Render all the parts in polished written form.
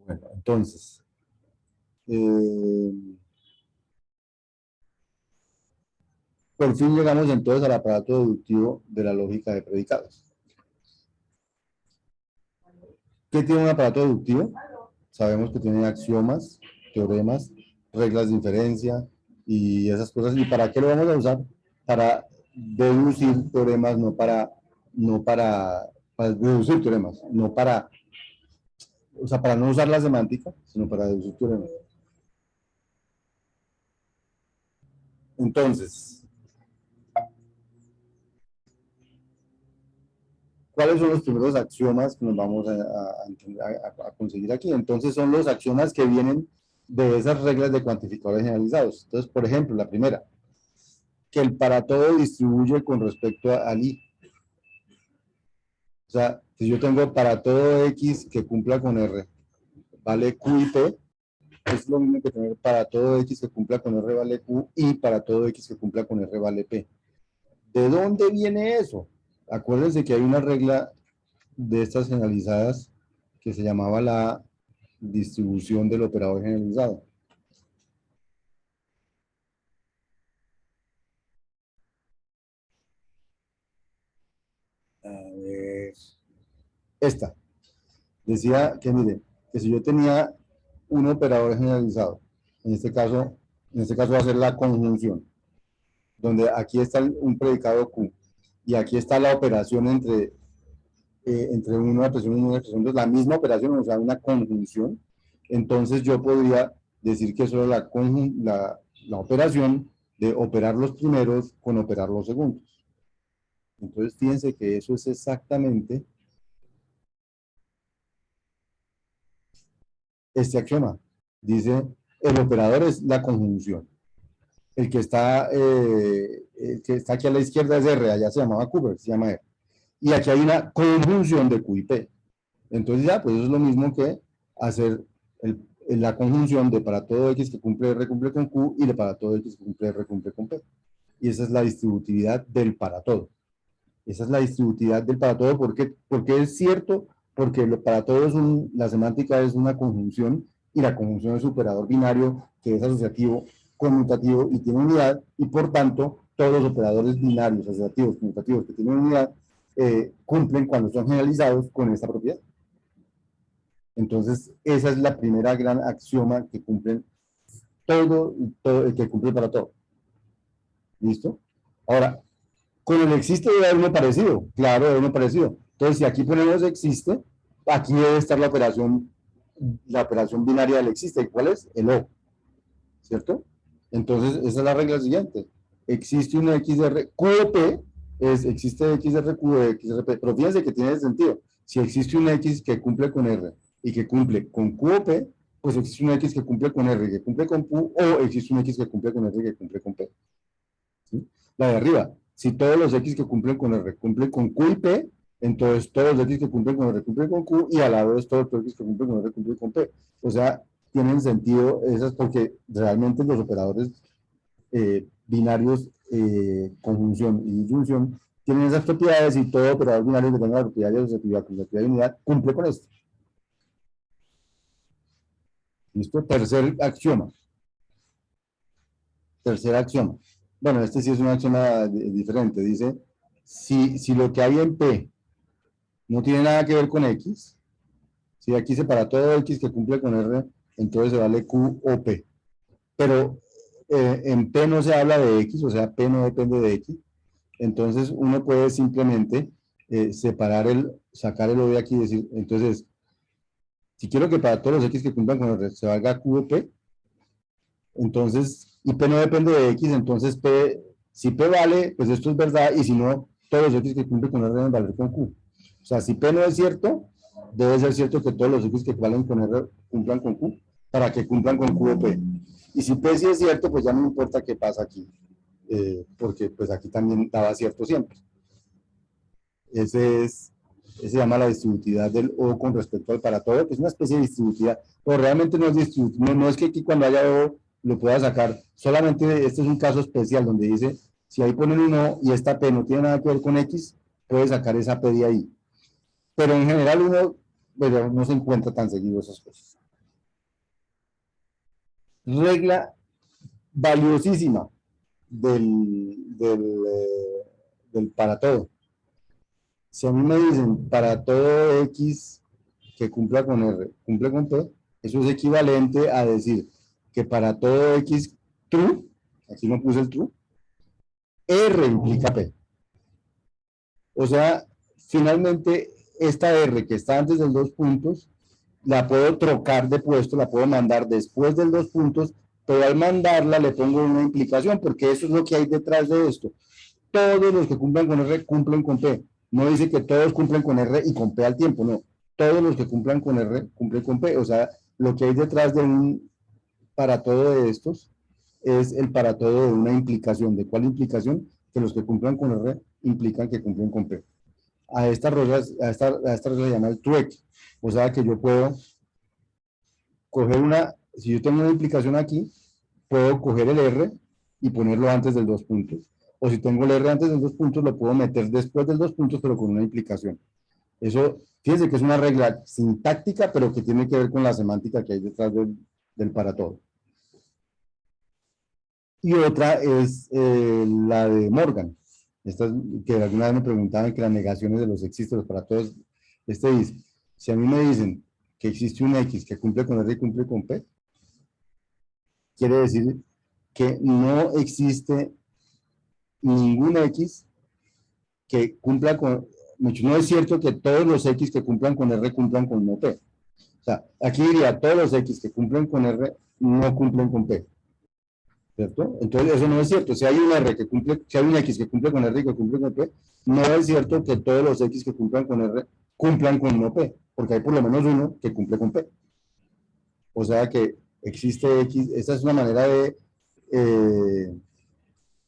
Bueno, entonces, eh, por fin llegamos entonces al aparato deductivo de la lógica de predicados. ¿Qué tiene un aparato deductivo? Sabemos que tiene axiomas, teoremas, reglas de inferencia y esas cosas. ¿Y para qué lo vamos a usar? Para deducir teoremas, para deducir teoremas, no para, o sea, para no usar la semántica, sino para deducir teoremas. Entonces, ¿cuáles son los primeros axiomas que nos vamos a conseguir aquí? Entonces son los axiomas que vienen de esas reglas de cuantificadores generalizados. Entonces, por ejemplo, la primera, que el para todo distribuye con respecto al i. O sea, si yo tengo para todo x que cumpla con r, vale q y p, es lo mismo que tener para todo x que cumpla con r vale q y para todo x que cumpla con r vale p. ¿De dónde viene eso? Acuérdense que hay una regla de estas generalizadas que se llamaba la distribución del operador generalizado. A ver, esta. Decía que, mire, que si yo tenía un operador generalizado, en este caso va a ser la conjunción, donde aquí está un predicado Q, y aquí está la operación entre una expresión y una expresión, es la misma operación, o sea, una conjunción. Entonces yo podría decir que eso es la operación de operar los primeros con operar los segundos. Entonces fíjense que eso es exactamente este axioma. Dice, el operador es la conjunción. El que está aquí a la izquierda es R, allá se llamaba Cooper, se llama R. Y aquí hay una conjunción de Q y P. Entonces ya, pues eso es lo mismo que hacer la conjunción de para todo X que cumple R cumple con Q y de para todo X que cumple R cumple con P. Y esa es la distributividad del para todo. Esa es la distributividad del para todo. Porque es cierto, porque para todo la semántica es una conjunción y la conjunción es un operador binario que es asociativo, conmutativo y tiene unidad, y por tanto todos los operadores binarios, asociativos, conmutativos que tienen unidad cumplen cuando son generalizados con esta propiedad. Entonces, esa es la primera gran axioma que cumplen todo que cumple para todo. ¿Listo? Ahora, con el existe debe haber uno parecido. Claro, debe haber uno parecido. Entonces, si aquí ponemos existe, aquí debe estar la operación binaria del existe. ¿Cuál es? El O. ¿Cierto? Entonces, esa es la regla siguiente. Existe una XR, QP existe XRQ de XRP, pero fíjense que tiene sentido. Si existe una X que cumple con R y que cumple con QOP, pues existe una X que cumple con R y que cumple con Q, o existe una X que cumple con R y que cumple con P. ¿Sí? La de arriba, si todos los X que cumplen con R cumplen con Q y P, entonces todos los X que cumplen con R cumplen con Q, y a la vez todos los X que cumplen con R cumplen con P. O sea, tienen sentido esas porque realmente los operadores binarios, conjunción y disyunción, tienen esas propiedades, y todo operador binario que tenga la propiedad de asociatividad, conjuntividad y unidad cumple con esto. ¿Listo? Tercer axioma. Tercer axioma. Bueno, este sí es un axioma diferente. Dice, si lo que hay en P no tiene nada que ver con X, si aquí se para todo X que cumple con R, entonces se vale Q o P. Pero en P no se habla de X, o sea, P no depende de X. Entonces uno puede simplemente sacar el O de aquí y decir, entonces, si quiero que para todos los X que cumplan con R se valga Q o P, entonces, y P no depende de X, entonces si P vale, pues esto es verdad, y si no, todos los X que cumplen con R deben valer con Q. O sea, si P no es cierto, debe ser cierto que todos los X que valen con R cumplan con Q, para que cumplan con Q o P. Y si P sí es cierto, pues ya no importa qué pasa aquí, porque pues aquí también daba cierto siempre. Ese se llama la distributividad del O con respecto al para todo, que es una especie de distributividad, pero realmente no es distributividad, no es que aquí cuando haya O lo pueda sacar, solamente este es un caso especial donde dice, si ahí ponen un O y esta P no tiene nada que ver con X, puede sacar esa P de ahí. Pero en general uno, bueno, no se encuentra tan seguido esas cosas. Regla valiosísima del para todo. Si a mí me dicen para todo X que cumpla con R, cumple con P, eso es equivalente a decir que para todo X true, aquí no puse el true, R implica P. O sea, finalmente esta R que está antes del dos puntos, la puedo trocar de puesto, la puedo mandar después del dos puntos, pero al mandarla le pongo una implicación, porque eso es lo que hay detrás de esto. Todos los que cumplan con R cumplen con P. No dice que todos cumplen con R y con P al tiempo, no. Todos los que cumplan con R cumplen con P. O sea, lo que hay detrás de un para todo de estos es el para todo de una implicación. ¿De cuál implicación? Que los que cumplan con R implican que cumplen con P. A estas reglas, a esta regla se llama el trueque. O sea que yo puedo coger una, si yo tengo una implicación aquí, puedo coger el R y ponerlo antes del dos puntos. O si tengo el R antes del dos puntos, lo puedo meter después del dos puntos, pero con una implicación. Eso, fíjense que es una regla sintáctica, pero que tiene que ver con la semántica que hay detrás del para todo. Y otra es la de Morgan. Esta, que alguna vez me preguntaban que las negaciones de los existen, los para todos. Este dice, si a mí me dicen que existe un X que cumple con R y cumple con P, quiere decir que no existe ningún X que cumpla con, no es cierto que todos los X que cumplan con R cumplan con no P. O sea, aquí diría, todos los X que cumplen con R no cumplen con P. ¿Cierto? Entonces eso no es cierto. Si hay un R que cumple, si hay un X que cumple con R y que cumple con P, no es cierto que todos los X que cumplan con R cumplan con no P, porque hay por lo menos uno que cumple con P. O sea que existe X, esa es una manera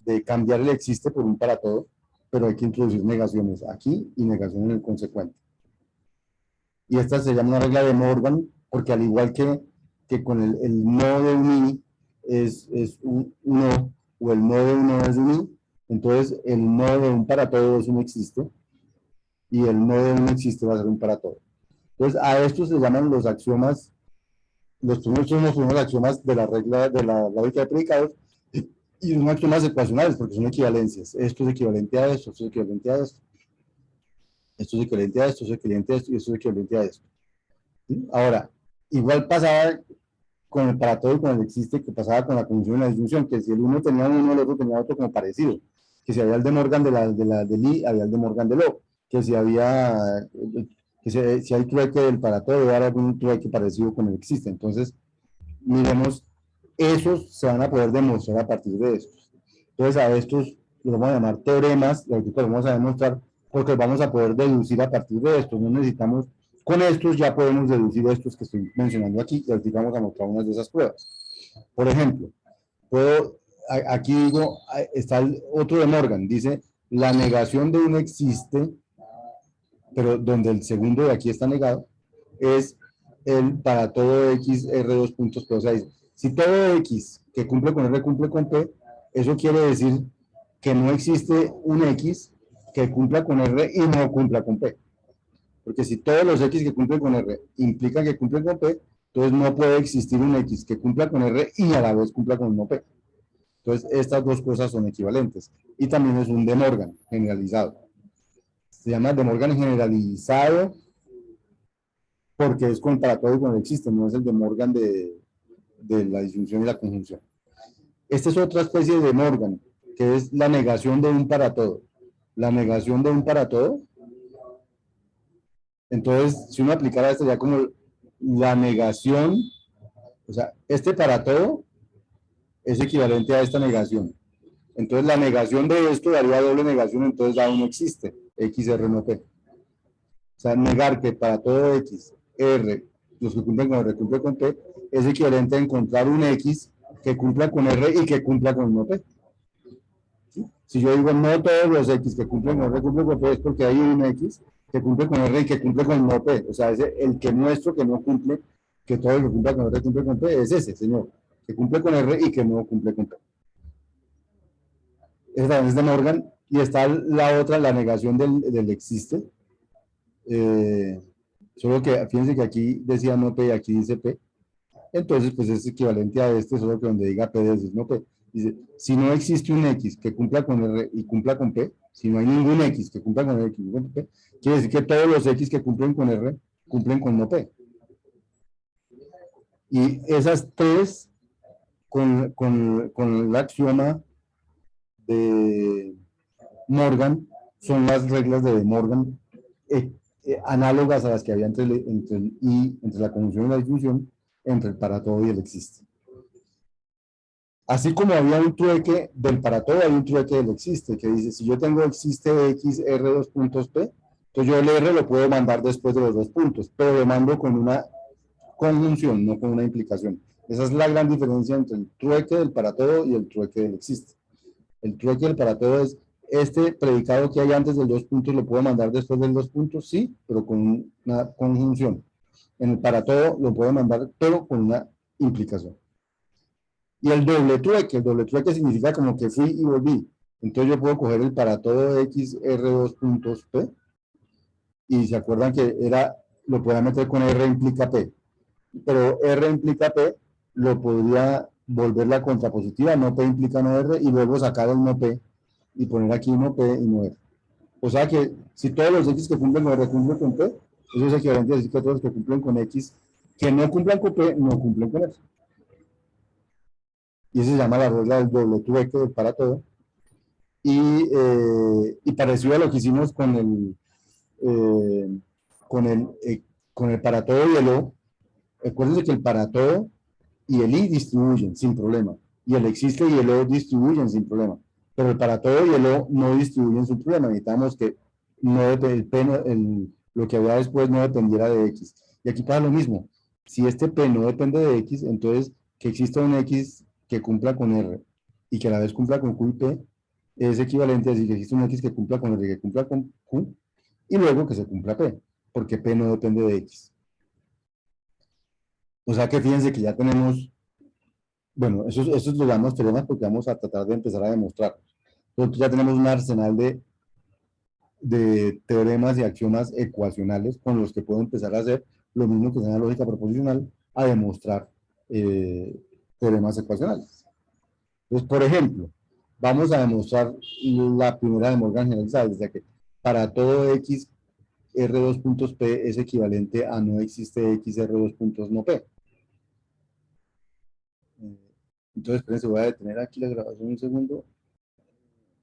de cambiar el existe por un para todo, pero hay que introducir negaciones aquí y negaciones en el consecuente. Y esta se llama una regla de Morgan, porque al igual que con el no de un i es un no, o el no de un no es un i, entonces el no de un para todo es un existe, y el no de un existe va a ser un para todo. Entonces a estos se llaman los axiomas, los primeros son los primeros axiomas de la regla de la lógica de predicados, y son axiomas ecuacionales porque son equivalencias. Esto es equivalente a esto, esto es equivalente a esto, esto es equivalente a esto, esto es equivalente a esto, y esto es equivalente a esto. ¿Sí? Ahora, igual pasaba con el para todo y con el existe, que pasaba con la conjunción y la disyunción, que si el uno tenía uno, el otro tenía otro como parecido, que si había el de Morgan del I, había el de Morgan del O, que si había, si hay trueque del para todo, debe haber algún trueque parecido con el existe. Entonces, miremos, esos se van a poder demostrar a partir de estos. Entonces, a estos los vamos a llamar teoremas, y ahorita los vamos a demostrar, porque vamos a poder deducir a partir de estos. No necesitamos, con estos ya podemos deducir estos que estoy mencionando aquí, y ahorita vamos a mostrar unas de esas pruebas. Por ejemplo, puedo, aquí digo, está el otro de Morgan, dice, la negación de un existe, pero donde el segundo de aquí está negado, es el para todo X, R dos puntos, P. O sea, si todo X que cumple con R cumple con P, eso quiere decir que no existe un X que cumpla con R y no cumpla con P. Porque si todos los X que cumplen con R implican que cumplen con P, entonces no puede existir un X que cumpla con R y a la vez cumpla con no P. Entonces, estas dos cosas son equivalentes. Y también es un De Morgan generalizado. Se llama De Morgan generalizado porque es con para todo y con el existe, no es el De Morgan de la disyunción y la conjunción. Esta es otra especie de Morgan, que es la negación de un para todo. La negación de un para todo. Entonces, si uno aplicara esto ya como la negación, o sea, este para todo es equivalente a esta negación. Entonces, la negación de esto daría doble negación, entonces da no existe, X, R, no P. O sea, negar que para todo X, R, los que cumplen con R, cumplen con P, es equivalente a encontrar un X que cumpla con R y que cumpla con no P. ¿Sí? Si yo digo no todos los X que cumplen con R cumplen con P, es porque hay un X que cumple con R y que cumple con no P. O sea, el que muestro que no cumple, que todo el que cumpla con R cumple con P, es ese, señor, que cumple con R y que no cumple con P. Esa es de Morgan. Y está la otra, la negación del existe. Solo que fíjense que aquí decía no P y aquí dice P. entonces pues es equivalente a este, solo que donde diga P de no P. Dice, si no existe un X que cumpla con R y cumpla con P, si no hay ningún X que cumpla con R y cumpla con P, quiere decir que todos los X que cumplen con R cumplen con no P. Y esas tres, con el axioma de Morgan, son las reglas de Morgan análogas a las que había entre la conjunción y la disyunción, entre el para todo y el existe. Así como había un trueque del para todo, hay un trueque del existe, que dice, si yo tengo existe x r dos puntos p, entonces yo el r lo puedo mandar después de los dos puntos, pero lo mando con una conjunción, no con una implicación. Esa es la gran diferencia entre el trueque del para todo y el trueque del existe. El trueque del para todo es este predicado que hay antes del dos puntos, lo puedo mandar después del dos puntos, sí, pero con una conjunción. En el para todo lo puedo mandar, pero con una implicación. Y el doble trueque significa como que fui y volví. Entonces yo puedo coger el para todo x r dos puntos p, y se acuerdan que era, lo podía meter con r implica p, pero r implica p, lo podría volver la contrapositiva, no p implica no r, y luego sacar el no p, y poner aquí no p y no r. O sea que si todos los x que cumplen con r cumplen con p, eso es equivalente a decir que todos los que cumplen con x, que no cumplan con p, no cumplen con r. Y eso se llama la regla del doble trueque del para todo. Y parecido a lo que hicimos eh, con el, eh, con el para todo y el o. Acuérdense que el para todo y el i distribuyen sin problema, y el existe y el o distribuyen sin problema, pero el para todo y el o no distribuyen sin problema. Necesitamos que no el p no, lo que había después no dependiera de x. Y aquí pasa lo mismo. Si este p no depende de x, entonces que exista un x que cumpla con r y que a la vez cumpla con q y p es equivalente a decir que existe un x que cumpla con r y que cumpla con q, y luego que se cumpla p, porque p no depende de x. O sea que fíjense que ya tenemos, bueno, esos los damos teoremas porque vamos a tratar de empezar a demostrar. Nosotros ya tenemos un arsenal de teoremas y axiomas ecuacionales con los que puedo empezar a hacer lo mismo que en la lógica proposicional, a demostrar teoremas ecuacionales. Entonces, por ejemplo, vamos a demostrar la primera de Morgan generalizada, o sea que para todo x r dos puntos p es equivalente a no existe x r dos puntos no p. Entonces, espérense, voy a detener aquí la grabación un segundo.